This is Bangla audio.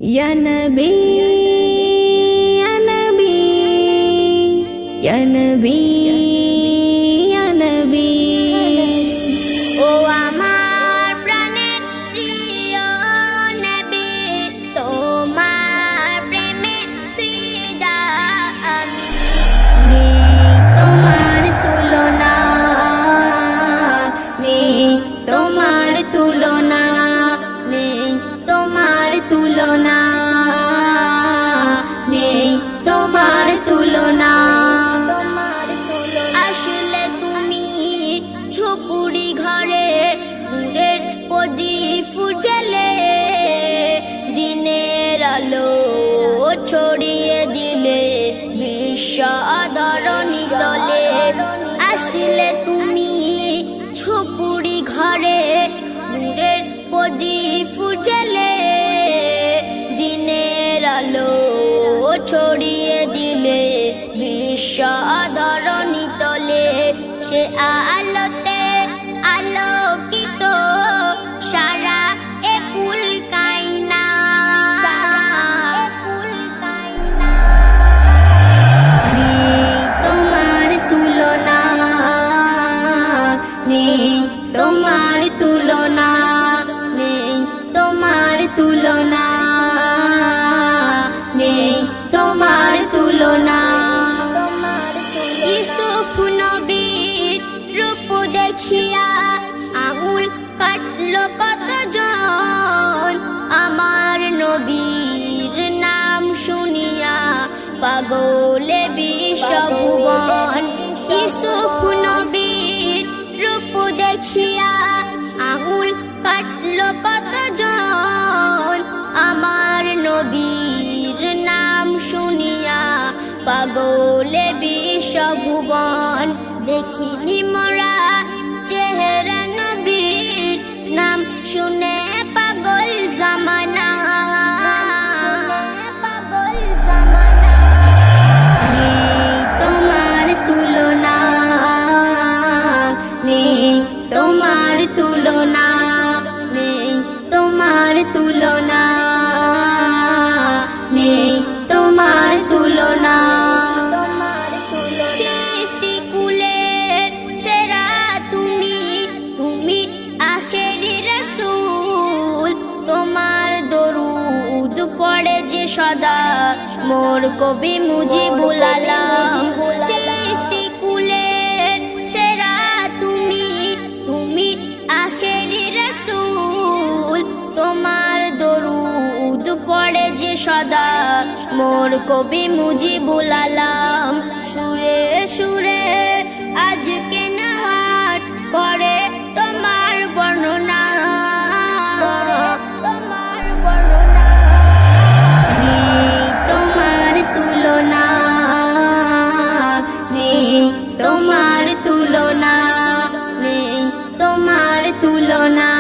या नबी या नबी या नबी या नबी ও আমার প্রাণের প্রিয় নবী তোমার প্রেমে ফিদা আমি নেই তোমার তুলনা নেই তোমার তুলনা নেই তোমার তুলনা নেই তোমার তুলনা আসলে তুমি ঝুপুড়ি ঘরে নূরের প্রদীপ জ্বেলে দিনের আলো ছড়িয়ে দিলে বিশ্ব ধরণী তলে আসলে তুমি ঝুপুড়ি ঘরে নূরের প্রদীপ জ্বেলে দিনের আলো ছড়িয়ে দিলে বিশ্ব ধরণী তলে সে আলোতে আলোকিত সারা একুল কায়না নেই তোমার তুলনা নেই তোমার তুলনা নেই তোমার তুলনা নেই তোমার তুলনা ইউসুফ নবীর রূপ দেখিয়া আঙুল কাটলো কতজন আমার নবীর নাম শুনিয়া পাগলে বিশ্বভুবন ইউসুফ নবীর রূপ দেখিয়া আঙুল কাটলো কতজন আমার নবীর নাম শুনিয়া পাগলে বিশ্বভুবন দেখিনি মোরা চেহারা নবীর নাম শুনে পাগল জামানা নেই তোমার তুলনা নেই তোমার তুলনা নেই তোমার তুলনা নেই তোমার তুলনা সৃষ্টিকুলের সেরা তুমি তুমি আখেরি রাসূল তোমার দরুদ পড়ে যে সদা মোর কবি মুজিবুল আলম সৃষ্টিকুলের সেরা তুমি তুমি আখেরি রাসূল তোমার দরুদ পড়ে যে সদা মোর কবি মুজিবুল আলম সুরে সুরে আজকে নাচ করে তোমার বর্ণনা নেই তোমার তুলনা নেই তোমার তুলনা নেই তোমার তুলনা